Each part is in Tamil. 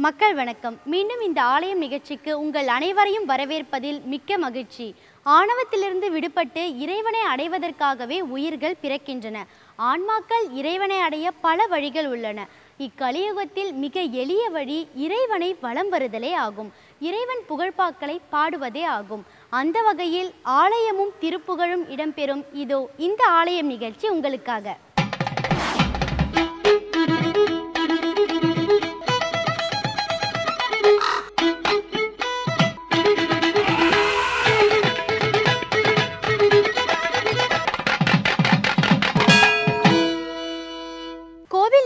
மக்கள் வணக்கம். மீண்டும் இந்த ஆலயம் நிகழ்ச்சிக்கு உங்கள் அனைவரையும் வரவேற்பதில் மிக்க மகிழ்ச்சி. ஆணவத்திலிருந்து விடுபட்டு இறைவனை அடைவதற்காகவே உயிர்கள் பிறக்கின்றன. ஆன்மாக்கள் இறைவனை அடைய பல வழிகள் உள்ளன. இக்கலியுகத்தில் மிக எளிய வழி இறைவனை வலம் வருதலே ஆகும். இறைவன் புகழ்பாக்களை பாடுவதே ஆகும். அந்த வகையில் ஆலயமும் திருப்புகழும் இடம்பெறும் இதோ இந்த ஆலயம் நிகழ்ச்சி உங்களுக்காக.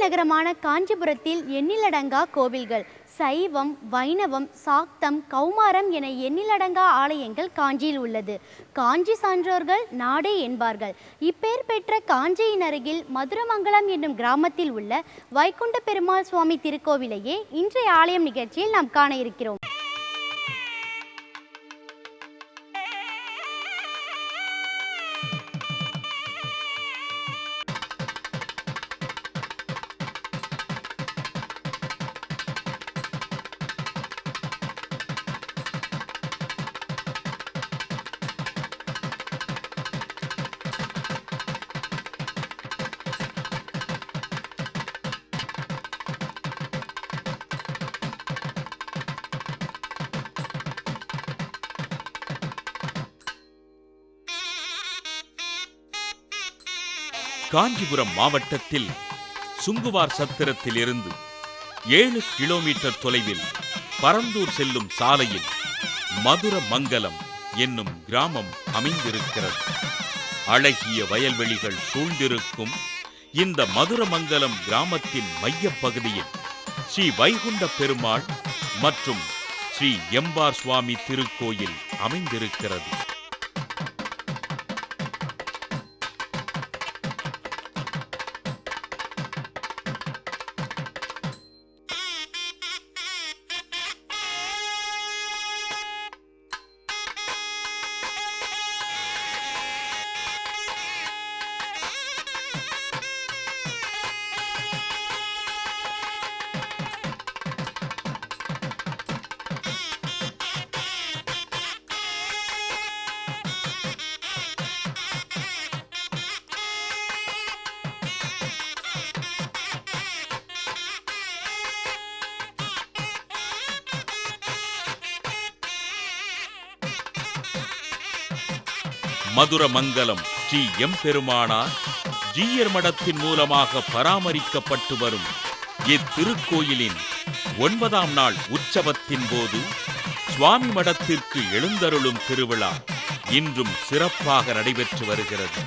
நகரமான காஞ்சிபுரத்தில் எண்ணிலடங்கா கோவில்கள், சைவம், வைணவம், சாக்தம், கௌமாரம் என எண்ணிலடங்கா ஆலயங்கள் காஞ்சியில் உள்ளது. காஞ்சி சான்றோர்கள் நாடே என்பார்கள். இப்பெயர் பெற்ற காஞ்சியின் அருகில் மதுரமங்கலம் என்னும் கிராமத்தில் உள்ள வைகுண்ட பெருமாள் சுவாமி திருக்கோவிலையே இன்றைய ஆலயம் நிகழ்ச்சியில் நாம் காண இருக்கிறோம். காஞ்சிபுரம் மாவட்டத்தில் சுங்குவார் சத்திரத்தில் இருந்து 7 கிலோமீட்டர் தொலைவில் பரந்தூர் செல்லும் சாலையில் மதுரமங்கலம் என்னும் கிராமம் அமைந்திருக்கிறது. அழகிய வயல்வெளிகள் சூழ்ந்திருக்கும் இந்த மதுரமங்கலம் கிராமத்தின் மைய பகுதியில் ஸ்ரீ வைகுண்ட பெருமாள் மற்றும் ஸ்ரீ எம்பார் சுவாமி திருக்கோயில் அமைந்திருக்கிறது. மதுரமங்கலம் ஸ்ரீ எம்பெருமானார் ஜீயர் மடத்தின் மூலமாக பராமரிக்கப்பட்டு வரும் இத்திருக்கோயிலின் 9ஆம் நாள் உற்சவத்தின் போது சுவாமி மடத்திற்கு எழுந்தருளும் திருவிழா இன்றும் சிறப்பாக நடைபெற்று வருகிறது.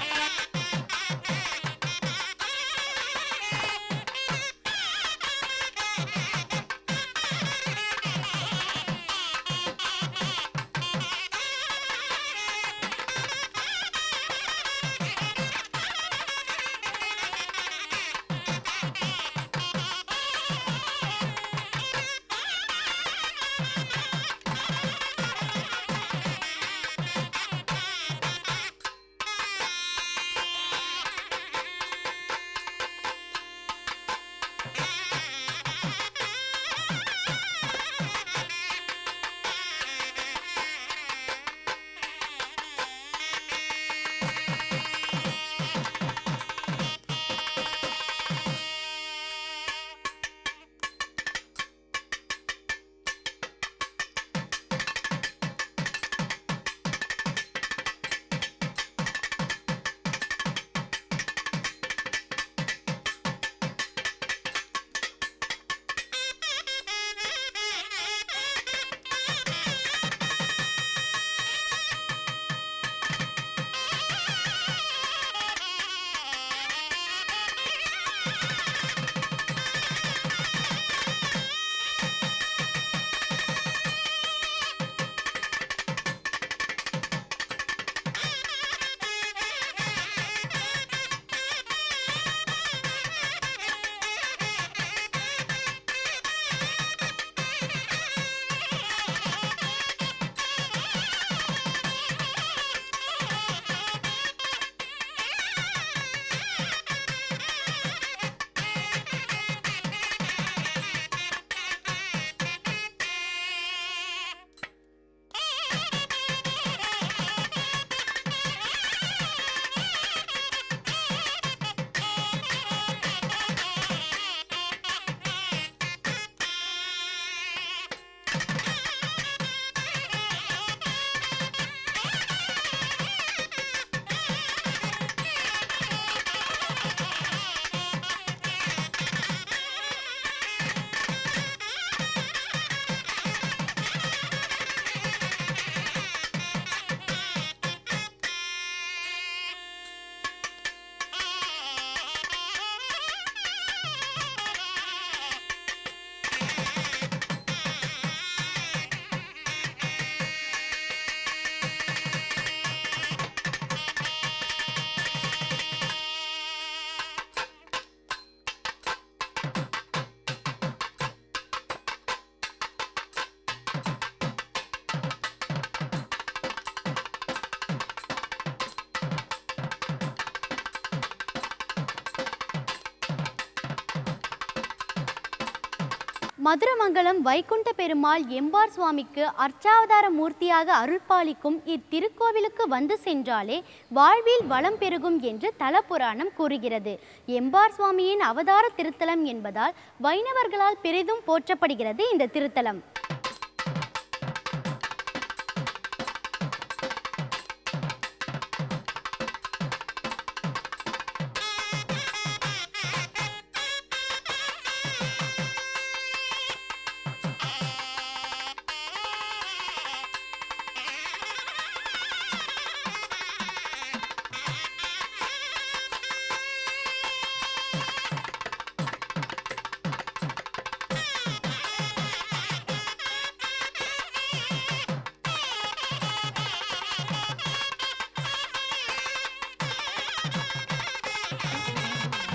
மதுரமங்கலம் வைகுண்ட பெருமாள் எம்பார் சுவாமிக்கு அர்ச்சாவதார மூர்த்தியாக அருள்பாலிக்கும் இத்திருக்கோவிலுக்கு வந்து சென்றாலே வாழ்வில் வளம் பெருகும் என்று தலபுராணம் கூறுகிறது. எம்பார் சுவாமியின் அவதார திருத்தலம் என்பதால் வைணவர்களால் பெரிதும் போற்றப்படுகிறது இந்த திருத்தலம்.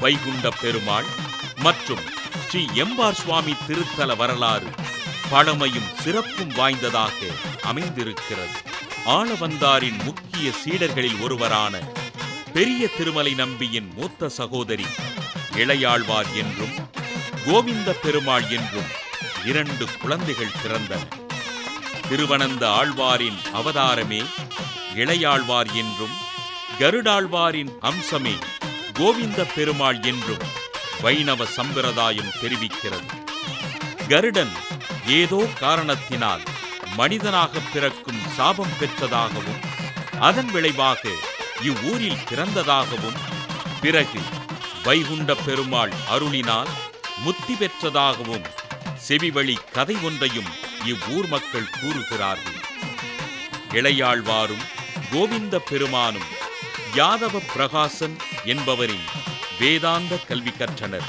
வைகுண்ட பெருமாள் மற்றும் ஸ்ரீ எம்பார் சுவாமி திருத்தல வரலாறு பழமையும் சிறப்பும் வாய்ந்ததாக அமைந்திருக்கிறது. ஆளவந்தாரின் முக்கிய சீடர்களில் ஒருவரான பெரிய திருமலை நம்பியின் மூத்த சகோதரி இளையாழ்வார் என்றும் கோவிந்த பெருமாள் என்றும் 2 குழந்தைகள் பிறந்தன. திருவனந்த ஆழ்வாரின் அவதாரமே இளையாழ்வார் என்றும் கருடாழ்வாரின் அம்சமே கோவிந்த பெருமாள் என்றும் வைணவ சம்பிரதாயம் தெரிவிக்கிறது. கருடன் ஏதோ காரணத்தினால் மனிதனாக பிறக்கும் சாபம் பெற்றதாகவும் அதன் விளைவாக இவ்வூரில் பிறந்ததாகவும் பிறகு வைகுண்ட பெருமாள் அருளினால் முத்தி பெற்றதாகவும் செவிவழி கதை ஒன்றையும் இவ்வூர் மக்கள் கூறுகிறார்கள். இளையாழ்வாரும் கோவிந்த பெருமானும் யாதவ பிரகாசன் என்பவரின் வேதாந்த கல்வி கற்றனர்.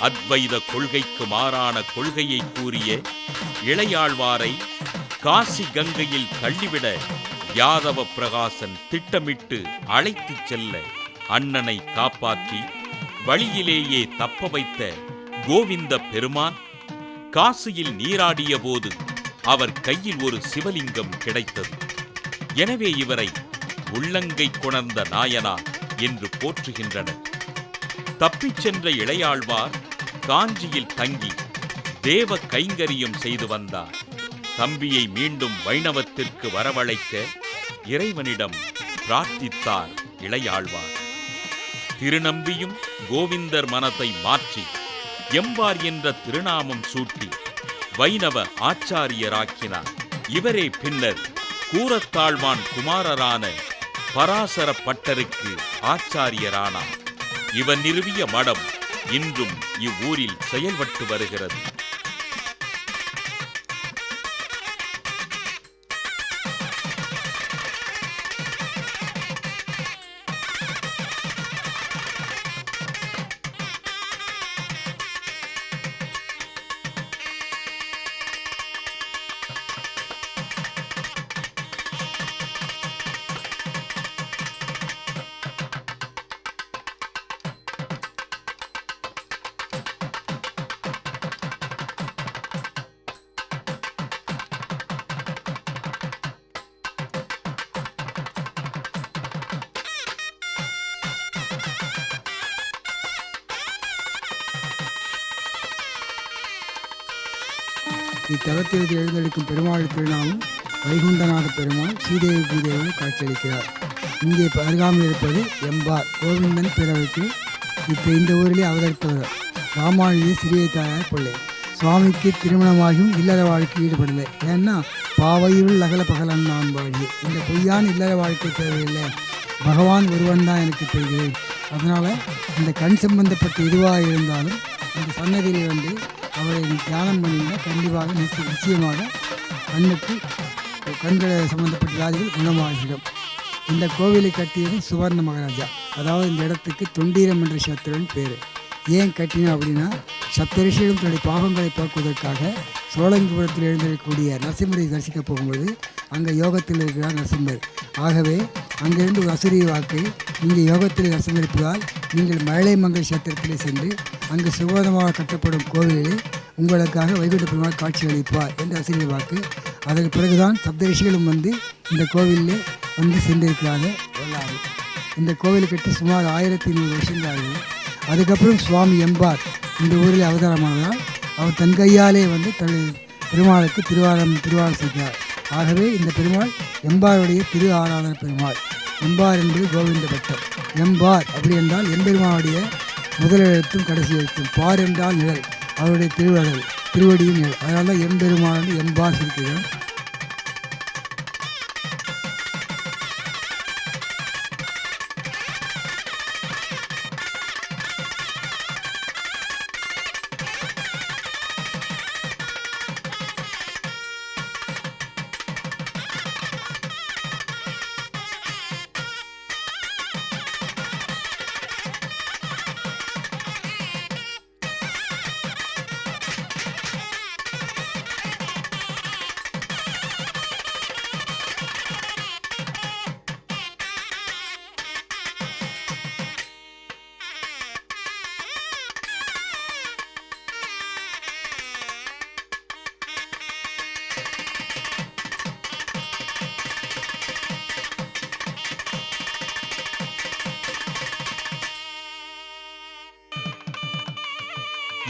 அத்வைத கொள்கைக்கு மாறான கொள்கையை கூறிய இளையாழ்வாரை காசி கங்கையில் தள்ளிவிட யாதவ பிரகாசன் திட்டமிட்டு அழைத்துச் செல்ல அண்ணனை காப்பாற்றி வழியிலேயே தப்ப வைத்த கோவிந்த பெருமான் காசியில் நீராடிய போது அவர் கையில் ஒரு சிவலிங்கம் கிடைத்தது. எனவே இவரை உள்ளங்கை கொணர்ந்த நாயனார் என்று போற்றுகின்றனர். தப்பிச் சென்ற இளையாழ்வார் காஞ்சியில் தங்கி தேவ கைங்கரியம் செய்து வந்தார். தம்பியை மீண்டும் வைணவத்திற்கு வரவழைக்க இறைவனிடம் பிரார்த்தித்தார் இளையாழ்வார். திருநம்பியும் கோவிந்தர் மனத்தை மாற்றி எம்பார் என்ற திருநாமம் சூட்டி வைணவ ஆச்சாரியராக்கினார். இவரே பின்னர் கூரத்தாழ்வான் குமாரரான பராசர பட்டருக்கு ஆச்சாரியரானார். இவர் நிறுவிய மடம் இன்றும் இவ்வூரில் செயல்பட்டு வருகிறது. இத்தலத்திற்கு எழுந்தளிக்கும் பெருமாள் திருநாமம் வைகுண்டநாத பெருமாள் ஸ்ரீதேவி பூதேவி காட்சியளிக்கிறார். இங்கே அருகாமல் இருப்பது எம்பார் கோவிந்தன் பிறவைக்கு இந்த ஊரிலே அவதரித்தவர். ராமானுஜ சிறிய தாயார் பிள்ளை. சுவாமிக்கு திருமணமாகியும் இல்லற வாழ்க்கை ஈடுபடலை. ஏன்னா பாவையுள் அகல பகலன் நான் வாழ்வு, இந்த பொய்யான இல்லற வாழ்க்கை தேவையில்லை, பகவான் ஒருவன் தான் எனக்கு தெரிகிறேன். அதனால் இந்த கண் சம்பந்தப்பட்ட எதுவாக இருந்தாலும் அந்த சன்னதியில் வந்து அவரை தியானம் பண்ணினா கண்டிப்பாக நிச்சயமாக கண்கள் சம்பந்தப்பட்ட வியாதிகள் குணமாகிடும். இந்த கோவிலை கட்டியது சுவர்ண மகாராஜா. அதாவது இந்த இடத்துக்கு தொண்டீரம் என்ற சத்திரன் பேர். ஏன் கட்டினோம் அப்படின்னா சப்தரிஷிகளும் தன்னுடைய பாவங்களை போக்குவதற்காக சோழங்கிபுரத்தில் எழுந்திருக்கக்கூடிய நரசிம்மரை தரிசிக்க போகும்போது அங்கே யோகத்தில் இருக்கிறார் நரசிம்மர். ஆகவே அங்கிருந்து ஒரு அசுரிய வாக்கை இங்கே யோகத்தில் நரசிம்மர் இருப்பதால் நீங்கள் மழலைமங்கல் கஷேத்திரத்திலே சென்று அங்கு சுகோதமாக கட்டப்படும் கோவிலிலே உங்களுக்காக வைகுண்ட பெருமாள் காட்சி அளிப்பார் என்ற அசுரிய வாக்கு. அதற்கு பிறகுதான் சப்தரிஷிகளும் வந்து இந்த கோவிலிலே வந்து சென்றிருக்கிறாங்க வரலாறு. இந்த கோவிலை கட்டி சுமார் 1100 வருஷங்கள் ஆகுது. அதுக்கப்புறம் சுவாமி எம்பார் இந்த ஊரில் அவதாரமானதால் அவர் தன் கையாலே வந்து பெருமாளுக்கு திருவாரம் செய்கிறார். ஆகவே இந்த பெருமாள் எம்பாருடைய திரு ஆராதன பெருமாள். எம்பார் என்பது கோவிந்த பட்டம். எம்பார் அப்படி என்றால் எம்பெருமானுடைய முதல் எழுத்தும் கடைசி எழுத்தும். பார் என்றால் நிழல், அவருடைய திருவடியும் நிழல். அதனால தான் எம்பெருமான் எம்பார் இருக்கிறோம்.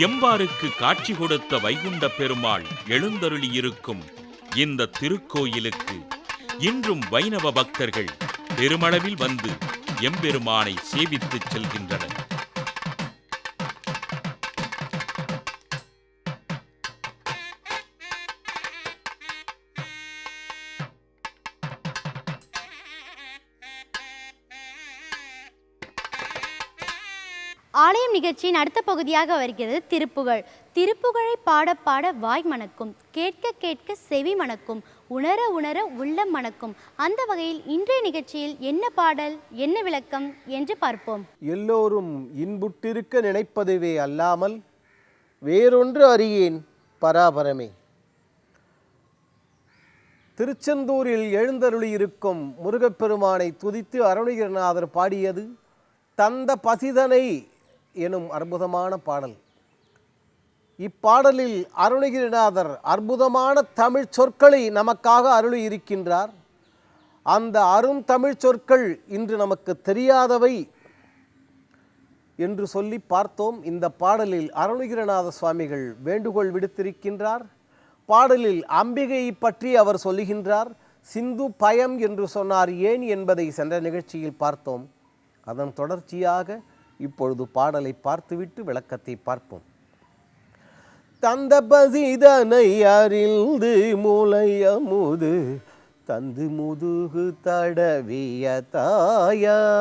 எம்பாருக்கு காட்சி கொடுத்த வைகுண்ட பெருமாள் எழுந்தருளியிருக்கும் இந்த திருக்கோயிலுக்கு இன்றும் வைணவ பக்தர்கள் பெருமளவில் வந்து எம்பெருமானை சேவித்துச் செல்கின்றனர். ஆலயம் நிகழ்ச்சியின் அடுத்த பகுதியாக வருகிறது திருப்புகழ். திருப்புகழை பாட பாட வாய் மணக்கும், கேட்க கேட்க செவி மணக்கும், உணர உணர உள்ளம் மணக்கும். அந்த வகையில் இன்றைய நிகழ்ச்சியில் என்ன பாடல், என்ன விளக்கம் என்று பார்ப்போம். எல்லோரும் இன்புற்றிருக்க நினைப்பதுவே அல்லாமல் வேறொன்று அறியேன் பராபரமே. திருச்செந்தூரில் எழுந்தருளியிருக்கும் முருகப்பெருமானை துதித்து அருணகிரிநாதர் பாடியது தந்த பசிதனை எனும் அற்புதமான பாடல். இப்பாடலில் அருணகிரிநாதர் அற்புதமான தமிழ் சொற்களை நமக்காக அருளி இருக்கின்றார். அந்த அரும் தமிழ் சொற்கள் இன்று நமக்கு தெரியாதவை என்று சொல்லி பார்த்தோம். இந்த பாடலில் அருணகிரிநாத சுவாமிகள் வேண்டுகோள் விடுத்திருக்கின்றார். பாடலில் அம்பிகையை பற்றி அவர் சொல்லுகின்றார். சிந்து பயம் என்று சொன்னார் ஏன் என்பதை சென்ற நிகழ்ச்சியில் பார்த்தோம். அதன் தொடர்ச்சியாக இப்பொழுது பாடலை பார்த்துவிட்டு விளக்கத்தை பார்ப்போம். தந்த பசிதனை அறிந்து மூலையமுது தந்து முதுகு தடவிய தாயார்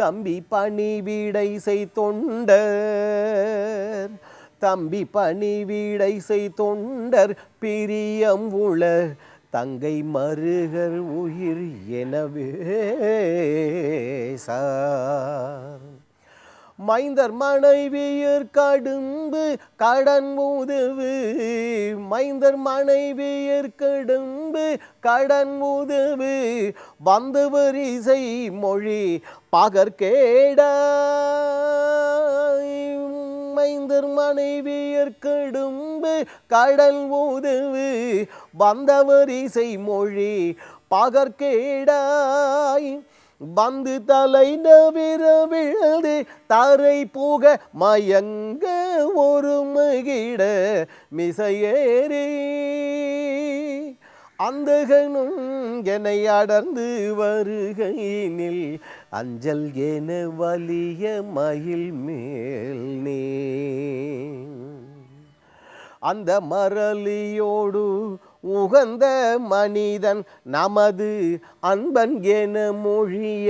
தம்பி பணிவிடை செய் தொண்டர், தம்பி பணிவிடை செய் தொண்டர் பிரியம் உள தங்கை மருகர் உயிர் எனவே சார். மைந்தர் மனைவியர் கடும்பு கடன் உதவு, மைந்தர் மனைவியர் கடும்பு கடன் உதவு வந்தவர் இசை மொழி பகற்கேட. மைந்தர் மனைவியர் கடும்பு கடல் உதவு வந்தவர் இசை மொழி பகற்கேடாய். வந்து தலை நவிர விழுது தரை புக மயங்க ஒரு மகிட மிசையேறி அந்தகனும் என்னை அடர்ந்து வருகையினில் அஞ்சல் என வலிய மயில் மேல் நீ. அந்த மரலியோடு உகந்த மனிதன் நமது அன்பன் என மொழிய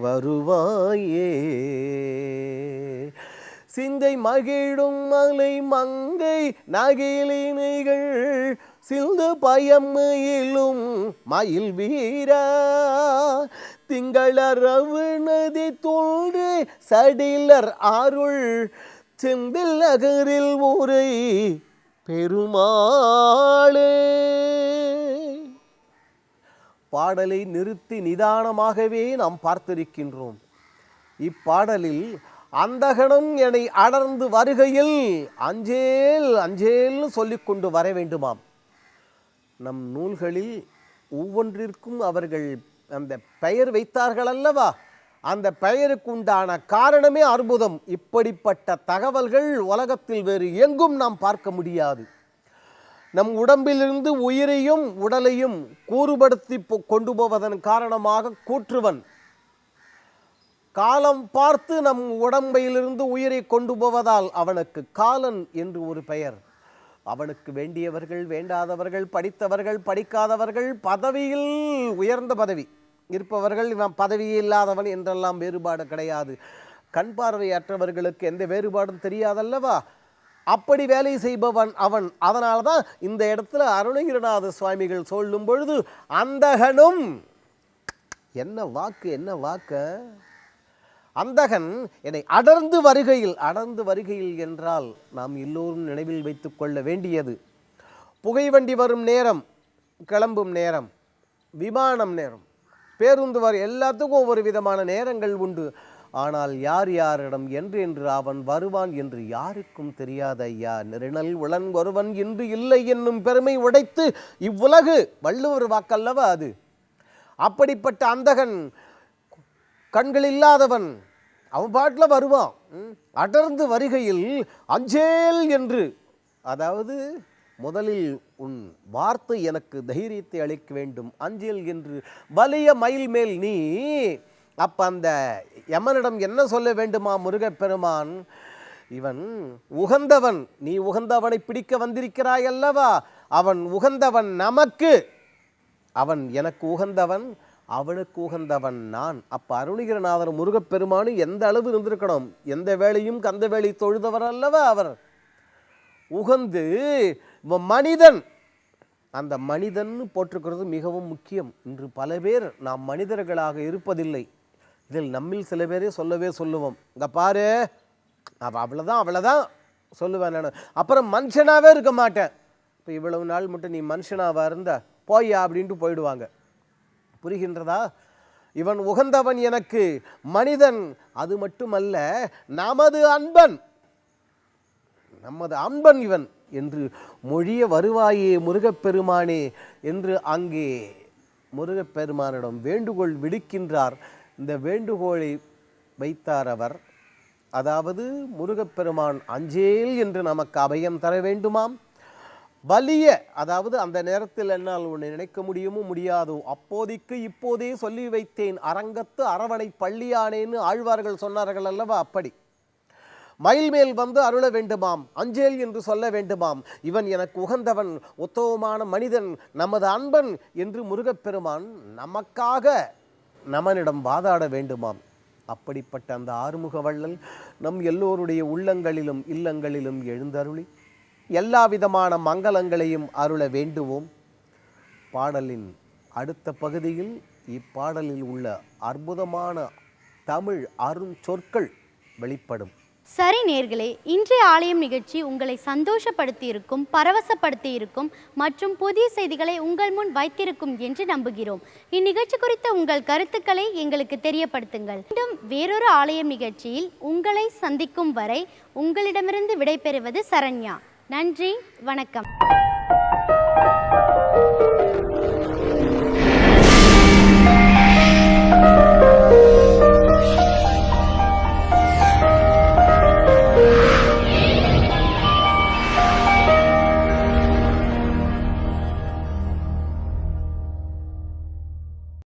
வருவாயே. சிந்தை மகிழும் மலை மங்கை நகிலினைகள் சிந்து பயமையிலும் மயில் வீரா. திங்களரவு நதி தோன்று சடிலர் அருள் செந்தில் நகரில் ஊரை பெருமாளே. பாடலை நிறுத்தி நிதானமாகவே நாம் பார்த்திருக்கின்றோம். இப்பாடலில் அந்தகனம் என்னை அடர்ந்து வருகையில் அஞ்சேல் அஞ்சேல்னு சொல்லிக்கொண்டு வர வேண்டுமாம். நம் நூல்களில் ஒவ்வொன்றிற்கும் அவர்கள் அந்த பெயர் வைத்தார்கள் அல்லவா, அந்த பெயருக்கு உண்டான காரணமே அற்புதம். இப்படிப்பட்ட தகவல்கள் உலகத்தில் வேறு எங்கும் நாம் பார்க்க முடியாது. நம் உடம்பிலிருந்து உயிரையும் உடலையும் கூறுபடுத்தி கொண்டு போவதன் காரணமாக கூற்றுவன் காலம் பார்த்து நம் உடம்பிலிருந்து உயிரை கொண்டு போவதால் அவனுக்கு காலன் என்று ஒரு பெயர். அவனுக்கு வேண்டியவர்கள் வேண்டாதவர்கள், படித்தவர்கள் படிக்காதவர்கள், பதவியில் உயர்ந்த பதவி இருப்பவர்கள், இவன் பதவியே இல்லாதவன் என்றெல்லாம் வேறுபாடு கிடையாது. கண் பார்வையற்றவர்களுக்கு எந்த வேறுபாடும் தெரியாதல்லவா? அப்படி வேலை செய்பவன் அவன். அதனால தான் இந்த இடத்துல அருணகிரிநாத சுவாமிகள் சொல்லும் பொழுது அந்தகனும், என்ன வாக்கு, என்ன வாக்கு, அந்தகன் என்னை அடர்ந்து வருகையில் என்றால் நாம் எல்லோரும் நினைவில் வைத்து கொள்ள வேண்டியது புகைவண்டி வரும் நேரம், கிளம்பும் நேரம், விமானம் நேரம், பேருந்து எல்லாத்துக்கும் ஒவ்வொரு விதமான நேரங்கள் உண்டு. ஆனால் யார் யாரிடம் என்று அவன் வருவான் என்று யாருக்கும் தெரியாத ஐயா. நெருணல் உளன் ஒருவன் இன்று இல்லை என்னும் பெருமை உடைத்து இவ்வுலகு, வள்ளுவர் வாக்கல்லவா அது. அப்படிப்பட்ட அந்தகன், கண்கள் இல்லாதவன், அவன் பாட்டில் வருவான். அடர்ந்து வருகையில் அஞ்சேல் என்று, அதாவது முதலில் உன் வார்த்தை எனக்கு தைரியத்தை அளிக்க வேண்டும். அஞ்சேல் என்று வலிய மயில் மேல் நீ. அப்ப அந்த யமனிடம் என்ன சொல்ல வேண்டுமா முருகப்பெருமான்? இவன் உகந்தவன், நீ உகந்தவனை பிடிக்க வந்திருக்கிறாய் அல்லவா? அவன் உகந்தவன் நமக்கு, அவன் எனக்கு உகந்தவன், அவனுக்கு உகந்தவன் நான். அப்ப அருணகிரிநாதர் முருகப்பெருமானு எந்த அளவு இருந்திருக்கணும்? எந்த வேளையும் கந்த வேளை தொழுதவர் அல்லவா அவர். உகந்து மனிதன், அந்த மனிதன் போற்றுக்கிறது மிகவும் முக்கியம். இன்று பல பேர் நாம் மனிதர்களாக இருப்பதில்லை. இதில் நம்மில் சில பேரே சொல்லுவோம், இங்க பாரு அவ்வளோதான் சொல்லுவேன் நான், அப்புறம் மனுஷனாவே இருக்க மாட்டேன். இப்போ இவ்வளவு நாள் மட்டும் நீ மனுஷனாவா இருந்த போயா அப்படின்ட்டு போயிடுவாங்க. புரிகின்றதா? இவன் உகந்தவன் எனக்கு, மனிதன், அது மட்டுமல்ல நமது அன்பன் இவன் என்று மொழிய வருவாயே முருகப்பெருமானே என்று அங்கே முருகப்பெருமானிடம் வேண்டுகோள் விடுக்கின்றார். இந்த வேண்டுகோளை வைத்தார் அவர். அதாவது முருகப்பெருமான் அஞ்சேல் என்று நமக்கு அபயம் தர வேண்டுமாம். வலிய, அதாவது அந்த நேரத்தில் என்னால் உன்னை நினைக்க முடியாதோ, அப்போதைக்கு இப்போதே சொல்லி வைத்தேன் அரங்கத்து அரவணை பள்ளியானேன்னு ஆழ்வார்கள் சொன்னார்கள் அல்லவா? அப்படி மயில் மேல் வந்து அருள வேண்டுமாம், அஞ்சேல் என்று சொல்ல வேண்டுமாம். இவன் எனக்கு உகந்தவன், உத்தமமான மனிதன், நமது அன்பன் என்று முருகப்பெருமான் நமக்காக நமனிடம் வாதாட வேண்டுமாம். அப்படிப்பட்ட அந்த ஆறுமுக வள்ளல் நம் எல்லோருடைய உள்ளங்களிலும் இல்லங்களிலும் எழுந்தருளி எல்லா விதமான மங்களங்களையும் அருள வேண்டுவோம். பாடலின் அடுத்த பகுதியில் இப்பாடலில் உள்ள அற்புதமான தமிழ் அருஞ்சொற்கள் வெளிப்படும். சரி நேர்களே, இன்றைய ஆலயம் நிகழ்ச்சி உங்களை சந்தோஷப்படுத்தி இருக்கும், பரவசப்படுத்தி இருக்கும் மற்றும் புதிய செய்திகளை உங்கள் முன் வைத்திருக்கும் என்று நம்புகிறோம். இந்நிகழ்ச்சி குறித்த உங்கள் கருத்துக்களை எங்களுக்கு தெரியப்படுத்துங்கள். மீண்டும் வேறொரு ஆலயம் நிகழ்ச்சியில் உங்களை சந்திக்கும் வரை உங்களிடமிருந்து விடைபெறுவது சரண்யா. நன்றி, வணக்கம்.